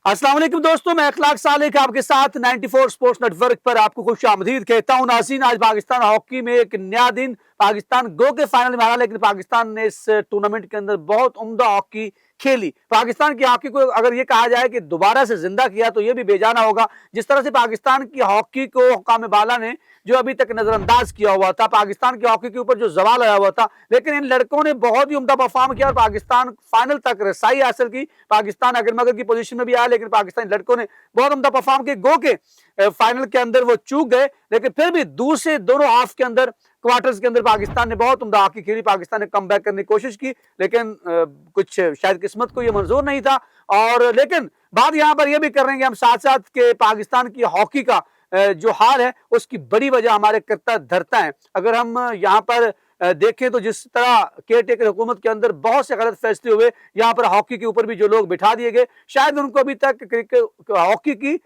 अस्सलाम वालेकुम दोस्तों, मैं अखलाक सालिक आपके साथ 94 स्पोर्ट्स नेटवर्क पर आपको खुश आमदीद कहता हूं। नाज़रीन, आज पाकिस्तान हॉकी में एक नया दिन, पाकिस्तान गो के फाइनल में हारा, लेकिन पाकिस्तान ने इस टूर्नामेंट के अंदर बहुत उम्दा हॉकी खेली। पाकिस्तान की हॉकी को अगर ये कहा जाए कि दोबारा से जिंदा किया तो ये भी बेजाना होगा। जिस तरह से पाकिस्तान की हॉकी को हुकाम बाला ने जो अभी तक नजरअंदाज किया हुआ था, पाकिस्तान की हॉकी के ऊपर जो जवाल आया हुआ था, लेकिन इन लड़कों ने बहुत ही उम्दा परफॉर्म किया और पाकिस्तान फाइनल तक रसाई हासिल की। पाकिस्तान अगर मगर की पोजीशन में भी आया, लेकिन पाकिस्तानी लड़कों ने बहुत उम्दा परफॉर्म किया। गो के फाइनल के अंदर वो चूक गए, लेकिन फिर भी दूसरे दोनों हाफ के अंदर, क्वार्टर्स के अंदर पाकिस्तान ने बहुत उम्दा हॉकी खेली। पाकिस्तान ने कम बैक करने की कोशिश की, लेकिन कुछ शायद किस्मत को यह मंजूर नहीं था। और लेकिन बात यहां पर यह भी कर रहे हैं कि हम साथ साथ के पाकिस्तान की हॉकी का जो हाल है उसकी बड़ी वजह हमारे करता धरता है। अगर हम यहाँ पर देखें तो जिस तरह केयर टेकर हुकूमत के अंदर बहुत से गलत फैसले हुए, यहाँ पर हॉकी के ऊपर भी जो लोग बिठा दिए गए, शायद उनको अभी तक क्रिकेट हॉकी की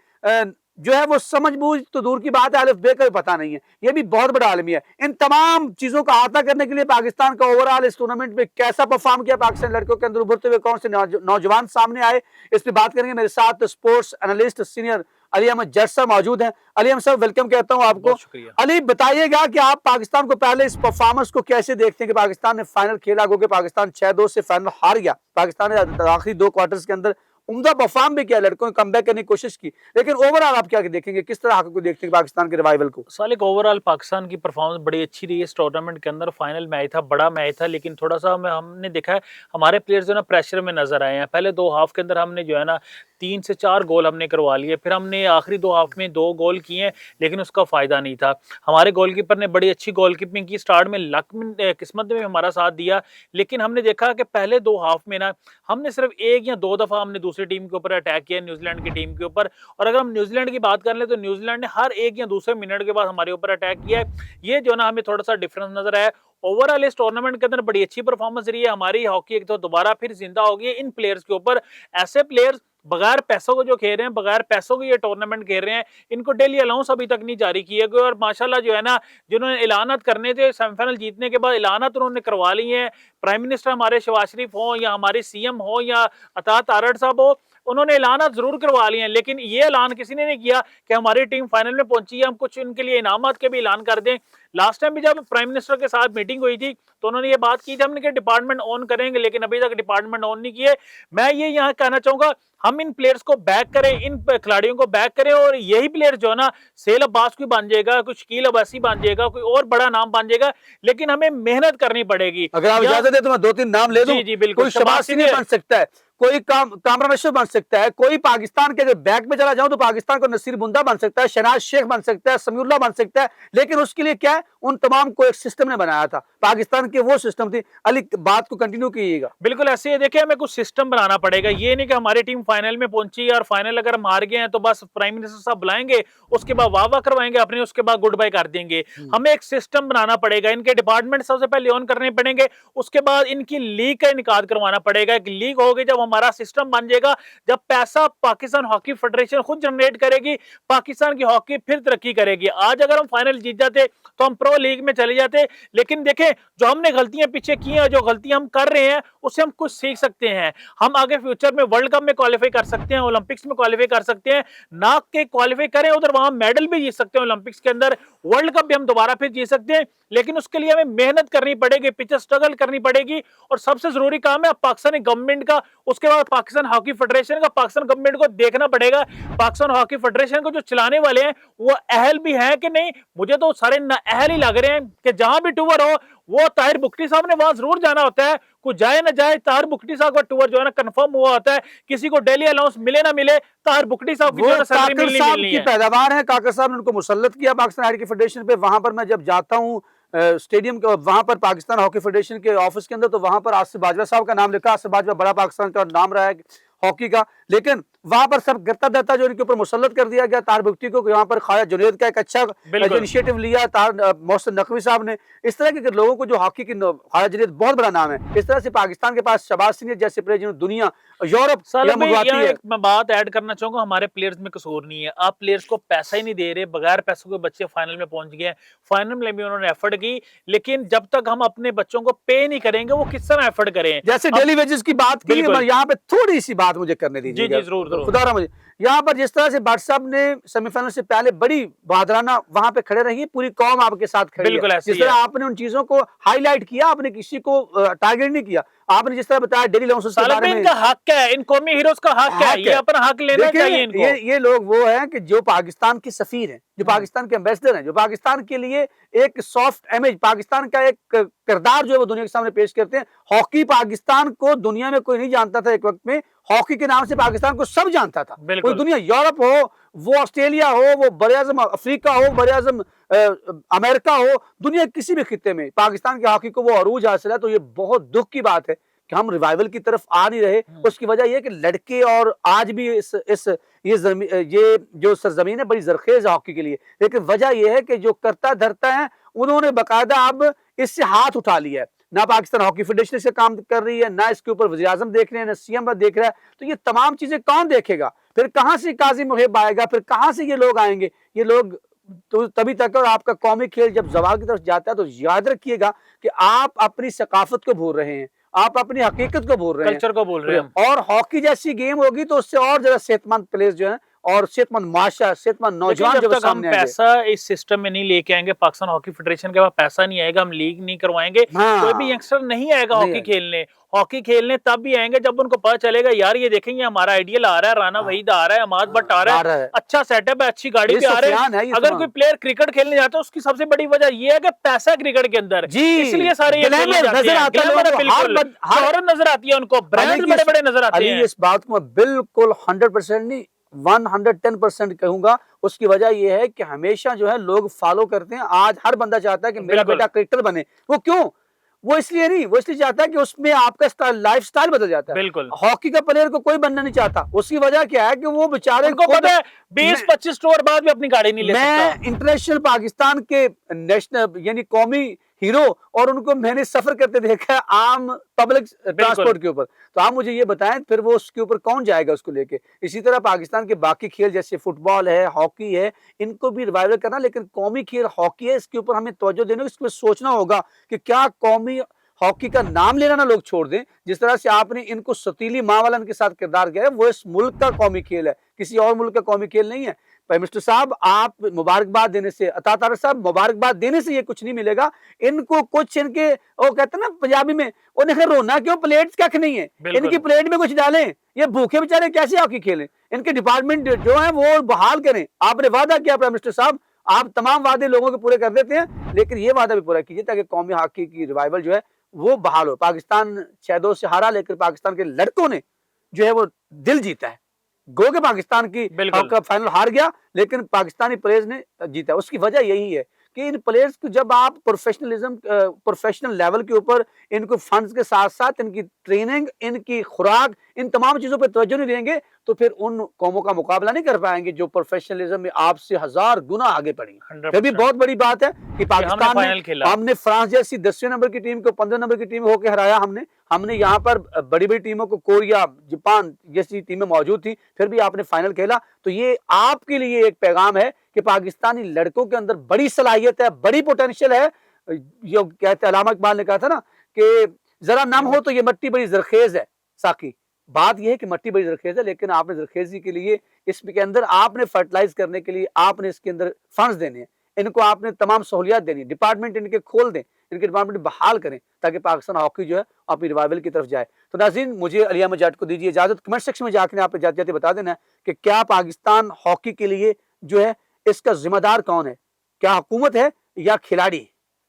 जो है वो समझ बूझ तो दूर की बात है, अलिफ बे का भी पता नहीं है। ये भी बहुत बड़ा आलमी है। इन तमाम चीजों का अहाता करने के लिए पाकिस्तान का ओवरऑल इस टूर्नामेंट में कैसा परफॉर्म किया, पाकिस्तानी लड़कों के अंदर उभरते हुए कौन से नौजवान सामने आए, इस पर बात करेंगे। मेरे साथ sports analyst senior Ali Ahmed Jat साहब मौजूद हैं। अली अहमद साहब, वेलकम कहता हूं आपको। अली, बताइएगा कि आप पाकिस्तान को पहले इस परफॉर्मेंस को कैसे देखते हैं कि पाकिस्तान ने फाइनल खेला, क्योंकि पाकिस्तान 6-2 से फाइनल हार गया। पाकिस्तान ने आखिरी 2 क्वार्टर्स के अंदर उम्दा परफॉर्म भी किया, लड़कों ने कमबैक करने की कोशिश की, लेकिन ओवरऑल आप क्या देखेंगे, किस तरह को देखते हैं पाकिस्तान के रिवाइवल को? सालिक, ओवरऑल पाकिस्तान की परफॉर्मेंस बड़ी अच्छी रही है इस टूर्नामेंट के अंदर। फाइनल मैच था, बड़ा मैच था, लेकिन थोड़ा सा हमने देखा है हमारे प्लेयर्स जो है ना प्रेशर में नजर आए हैं। पहले 2 हाफ के अंदर हमने जो है ना 3 से 4 गोल हमने करवा लिए, फिर हमने आखिरी 2 हाफ में 2 गोल किए, लेकिन उसका फायदा नहीं था। हमारे गोलकीपर ने बड़ी अच्छी गोलकीपिंग की, स्टार्ट में लक में किस्मत में हमारा साथ दिया, लेकिन हमने देखा कि पहले 2 हाफ में ना हमने सिर्फ 1 या 2 दफा हमने दूसरी टीम के ऊपर अटैक किया, न्यूजीलैंड की टीम के ऊपर। और अगर हम न्यूजीलैंड की बात कर ले तो न्यूजीलैंड ने हर 1 या दूसरे मिनट के बाद हमारे ऊपर अटैक किया है। ये जो ना हमें थोड़ा सा डिफरेंस नजर आया। ओवरऑल इस टूर्नामेंट के अंदर बड़ी अच्छी परफॉर्मेंस रही है हमारी। हॉकी एक तो दोबारा फिर जिंदा हो गई है इन प्लेयर्स के ऊपर। ऐसे प्लेयर्स बगैर पैसों को जो खेल रहे हैं, बगैर पैसों के ये टूर्नामेंट खेल रहे हैं, इनको डेली अलाउंस अभी तक नहीं जारी किए गए। और माशाल्लाह जो है ना, जिन्होंने ऐलानात करने थे सेमीफाइनल जीतने के बाद, ऐलानात उन्होंने करवा लिए हैं। प्राइम मिनिस्टर हमारे शहबाज शरीफ हो या हमारे सीएम हो या अता तारड़ साहब हो, उन्होंने ऐलान जरूर करवा लिए हैं, लेकिन ये ऐलान किसी ने नहीं किया कि हमारी टीम फाइनल में पहुंची है, हम कुछ इनके लिए इनामात के भी ऐलान कर दें। लास्ट टाइम भी जब प्राइम मिनिस्टर के साथ मीटिंग हुई थी तो उन्होंने ये बात की थी हमने कि डिपार्टमेंट ऑन करेंगे, लेकिन अभी तक डिपार्टमेंट ऑन नहीं किए। मैं ये यहाँ कहना चाहूंगा, हम इन प्लेयर्स को बैक करें, इन खिलाड़ियों को बैक करें, और यही प्लेयर जो है ना सेल अब्बास कोई बन जाएगा, कोई शकील अब्बासी बन जाएगा, कोई और बड़ा नाम बन जाएगा, लेकिन हमें मेहनत करनी पड़ेगी। अगर आप इजाजत दें तो मैं 2-3 नाम ले दूं। जी जी बिल्कुल। कोई शहबाज शरीफ बन सकता है, कोई कामरान अशरफ बन सकता है, कोई पाकिस्तान के अगर बैक में चला जाऊं तो पाकिस्तान को नसीर बुंदा बन सकता है, शहनाज शेख बन सकता है, समीउल्लाह बन सकता है, लेकिन उसके लिए क्या है, उन तमाम को एक सिस्टम ने बनाया था। पाकिस्तान के वो सिस्टम थी। अली, बात को कंटिन्यू कीजिएगा। बिल्कुल ऐसे ही देखिए, हमें कुछ सिस्टम बनाना पड़ेगा। ये नहीं कि हमारी टीम फाइनल में पहुंची और फाइनल अगर हम हार गए हैं तो बस प्राइम मिनिस्टर साहब बुलाएंगे, उसके बाद वाह वाह करवाएंगे अपने, उसके बाद गुड बाय कर देंगे। हमें एक सिस्टम बनाना पड़ेगा। इनके डिपार्टमेंट सबसे पहले ऑन करने पड़ेंगे, उसके बाद इनकी लीग का इनकाद करवाना पड़ेगा। एक लीग होगी, जब हमारा सिस्टम बन जाएगा, जब पैसा पाकिस्तान हॉकी फेडरेशन खुद जनरेट करेगी, पाकिस्तान की हॉकी फिर तरक्की करेगी। आज अगर हम फाइनल जीत जाते तो हम प्रो लीग में चले जाते, लेकिन देखें जो हमने गलतियां पीछे की हैं, जो गलतियां हम कर रहे हैं, उससे हम कुछ सीख सकते हैं। हम आगे फ्यूचर में वर्ल्ड कप में क्वालिफाई कर सकते हैं, ओलंपिक्स में क्वालिफाई कर सकते हैं, ना के क्वालिफाई करें उधर वहां मेडल भी जीत सकते हैं ओलंपिक्स के अंदर, वर्ल्ड कप भी हम दोबारा फिर जीत सकते हैं। लेकिन उसके लिए हमें मेहनत करनी पड़ेगी, पीछे स्ट्रगल करनी पड़ेगी, और सबसे जरूरी काम है पाकिस्तानी गवर्नमेंट का, उसके बाद पाकिस्तान हॉकी फेडरेशन का। पाकिस्तान गवर्नमेंट को देखना पड़ेगा पाकिस्तान हॉकी फेडरेशन को जो चलाने वाले हैं वो अहल भी हैं कि नहीं। मुझे तो सारे अहल ही लग रहे हैं कि जहां भी टूर हो वो ताहिर बुखटी साहब ने वहां जरूर जाना होता है, कुछ जाए ना जाए, ताहिर बुखटी साहब का टूर जो है ना कंफर्म हुआ होता है। किसी को डेली अलाउंस मिले ना मिले, ताहिर बुखटी साहब की पैदावार है। काकर साहब ने उनको मुसल्लत किया पाकिस्तान हॉकी फेडरेशन पे। वहां पर मैं जब जाता हूँ स्टेडियम के, वहां पर पाकिस्तान हॉकी फेडरेशन के ऑफिस के अंदर, तो वहां पर आसिफ बाजवा साहब का नाम लिखा। आसिफ बाजवा बड़ा पाकिस्तान का नाम रहा है हॉकी का, लेकिन वहां पर सब गत्ता दत्ता जो इनके ऊपर मुसल्लत कर दिया गया तार बुख्ती को। यहाँ पर ख्वाजा जुनैद का एक अच्छा इनिशिएटिव लिया मोहसिन नकवी साहब ने। इस तरह के लोगों को जो हॉकी की, ख्वाजा जुनैद बहुत बड़ा नाम है, इस तरह से पाकिस्तान के पास शहबाज सीनियर जैसे प्लेयर जिन्होंने दुनिया यूरोप मंगवाती है। मैं बात ऐड करना चाहूंगा, हमारे प्लेयर्स में कसूर नहीं है। आप प्लेयर्स को पैसा ही नहीं दे रहे, बगैर पैसों के बच्चे फाइनल में पहुंच गए। फाइनल में भी उन्होंने एफर्ट की, लेकिन जब तक हम अपने बच्चों को पे नहीं करेंगे वो किस तरह एफर्ट करें। जैसे डेली वेजेस की बात की, यहाँ पे थोड़ी सी बात मुझे करने दीजिए। दीजिएगा। जरूर, जरूर। खुदा मुझे यहाँ पर जिस तरह से भट्ट साहब ने सेमीफाइनल से पहले बड़ी बहादुराना वहां पे खड़े रही, पूरी कौम आपके साथ खड़ी बिल्कुल है। ऐसे जिस ही तरह है। आपने उन चीजों को हाईलाइट किया, आपने किसी को टारगेट नहीं किया, आपने जिस तरह बताया डेली लॉन्सेस के सालब बारे में में, इनका हक है, इन कौमी हीरोज का हक है, ये अपना हक लेना देखिए, चाहिए इनको। ये लोग वो हैं कि जो पाकिस्तान के सफीर हैं, जो पाकिस्तान के एम्बेसडर हैं, जो पाकिस्तान के लिए एक सॉफ्ट इमेज, पाकिस्तान का एक किरदार जो है वो दुनिया के सामने पेश करते हैं। हॉकी पाकिस्तान को दुनिया में कोई नहीं जानता था, एक वक्त में हॉकी के नाम से पाकिस्तान को सब जानता था। कोई दुनिया, यूरोप हो, वो ऑस्ट्रेलिया हो, वो बड़े-आज़म अफ्रीका हो, बड़े-आज़म अमेरिका हो, दुनिया किसी भी खित्ते में पाकिस्तान के हॉकी को वो अरूज हासिल है। तो ये बहुत दुख की बात है कि हम रिवाइवल की तरफ आ नहीं रहे। उसकी वजह ये है कि लड़के और आज भी ये जो सरजमीन है बड़ी जरखेज है हॉकी के लिए, लेकिन वजह ये है कि जो करता धरता है उन्होंने बाकायदा अब इससे हाथ उठा लिया है। ना पाकिस्तान हॉकी फेडरेशन से काम कर रही है, ना इसके ऊपर वज़ीर आज़म देख रहे हैं, ना सीएम देख रहा है। तो ये तमाम चीजें कौन देखेगा? फिर कहां से काजी मुहिब आएगा? फिर कहां से ये लोग आएंगे? ये लोग तो तभी तक, और आपका कौमी खेल जब ज़वाल की तरफ जाता है तो याद रखिएगा कि आप अपनी सकाफत को भूल रहे हैं, आप अपनी हकीकत को भूल रहे हैं, कल्चर को भूल रहे हैं। और हॉकी जैसी गेम होगी तो उससे और ज्यादा सेहतमंद प्लेयर्स जो है और सेहतमंद माशा, सेहतमंद नौजवान जब जब तक हम सामने आएंगे। पैसा इस सिस्टम में नहीं लेके आएंगे, पाकिस्तान हॉकी फेडरेशन के पास पैसा नहीं आएगा, हम लीग नहीं करवाएंगे, कोई भी यंगस्टर नहीं आएगा हॉकी खेलने। हॉकी खेलने तब भी आएंगे जब उनको पता चलेगा यार ये देखेंगे हमारा आइडियल आ रहा है, राना वहीद आ रहा है, अमाद भट्ट आ रहा है, अच्छा सेटअप है, अच्छी गाड़ी पे आ रहे हैं। अगर कोई प्लेयर क्रिकेट खेलने जाता है उसकी सबसे बड़ी वजह ये है कि पैसा क्रिकेट के अंदर, इसलिए सारे नजर आती है उनको, ब्रांड बड़े बड़े नजर आते हैं। इस बात को मैं बिल्कुल 100% नहीं 110% कहूंगा। उसकी वजह यह है कि हमेशा जो है लोग फॉलो करते हैं। आज हर बंदा चाहता है कि मेरा बेटा क्रिकेटर बने। वो क्यों? वो इसलिए नहीं, वो इसलिए चाहता है कि उसमें आपका लाइफ स्टाइल बदल जाता है। बिल्कुल। हॉकी का प्लेयर को कोई बनना नहीं चाहता। उसकी वजह क्या है कि वो बेचारे को पता है 20-25 टूर बाद भी अपनी गाड़ी नहीं ले सकता। मैं इंटरनेशनल पाकिस्तान के नेशनल यानी कौमी हीरो और उनको मैंने सफर करते देखा है आम पब्लिक ट्रांसपोर्ट के ऊपर। तो आप मुझे ये बताएं फिर वो उसके ऊपर कौन जाएगा उसको लेके। इसी तरह पाकिस्तान के बाकी खेल जैसे फुटबॉल है, हॉकी है, इनको भी रिवाइवल करना, लेकिन कौमी खेल हॉकी है, इसके ऊपर हमें तवज्जो देना, इसमें सोचना होगा कि क्या कौमी हॉकी का नाम लेना ना लोग छोड़ दें। जिस तरह से आपने इनको सतीली माँ वाला इनके साथ किरदार किया है, वो इस मुल्क का कौमी खेल है, किसी और मुल्क का कौमी खेल नहीं है। प्राइम मिनिस्टर साहब आप मुबारकबाद देने से, अता तारक साहब मुबारकबाद देने से ये कुछ नहीं मिलेगा। इनको कुछ इनके वो कहते हैं ना पंजाबी में, उन्हें रोना क्यों, प्लेट्स कख नहीं है, इनकी प्लेट में कुछ डालें। ये भूखे बेचारे कैसे हॉकी खेलें? इनके डिपार्टमेंट जो है वो बहाल करें। आपने वादा किया प्राइम मिनिस्टर साहब, आप तमाम वादे लोगों के पूरे कर देते हैं, लेकिन ये वादा भी पूरा कीजिए ताकि कौमी हॉकी की रिवाइवल जो है वो बहाल हो। पाकिस्तान 6-2 से हारा, लेकिन पाकिस्तान के लड़कों ने जो है वो दिल जीता है। गो के पाकिस्तान की हॉकी फाइनल हार गया, लेकिन पाकिस्तानी प्लेयर्स ने जीता। उसकी वजह यही है कि इन प्लेयर्स को जब आप प्रोफेशनल लेवल के ऊपर इनको फंड्स के साथ साथ इनकी ट्रेनिंग, इनकी खुराक, इन तमाम चीजों पर तवज्जो नहीं देंगे तो फिर उन कौमों का मुकाबला नहीं कर पाएंगे जो प्रोफेशनलिज्म में आपसे 1000 गुना आगे पड़ी। फिर भी बहुत बड़ी बात है कि पाकिस्तान ने, हमने फ्रांस जैसी 10वें नंबर की टीम को 15 नंबर की टीम होकर हराया। हमने यहाँ पर बड़ी बड़ी टीमों को, कोरिया, जापान जैसी टीमें मौजूद थी, फिर भी आपने फाइनल खेला। तो ये आपके लिए एक पैगाम है कि पाकिस्तानी लड़कों के अंदर बड़ी सलाहियत है, बड़ी पोटेंशियल है। जो कहते अलामा इकबाल ने कहा था ना कि जरा नम हो तो ये मिट्टी बड़ी जरखेज है। साकी बात यह है कि मिट्टी बड़ी जरखेज है, लेकिन आपने जरखेजी के लिए इसके अंदर आपने फर्टिलाइज करने के लिए आपने इसके अंदर फंड्स देने हैं, इनको आपने तमाम सहूलियात देनी, डिपार्टमेंट इनके खोल दें, इनके डिपार्टमेंट बहाल करें ताकि पाकिस्तान हॉकी जो है अपनी रिवाइवल की तरफ जाए। तो नाज़रीन, मुझे अली अहमद जाट को दीजिए इजाजत। कमेंट सेक्शन में जाकर आप जाते जाते बता देना कि क्या पाकिस्तान हॉकी के लिए जो है इसका जिम्मेदार कौन है, क्या हुकूमत है या खिलाड़ी।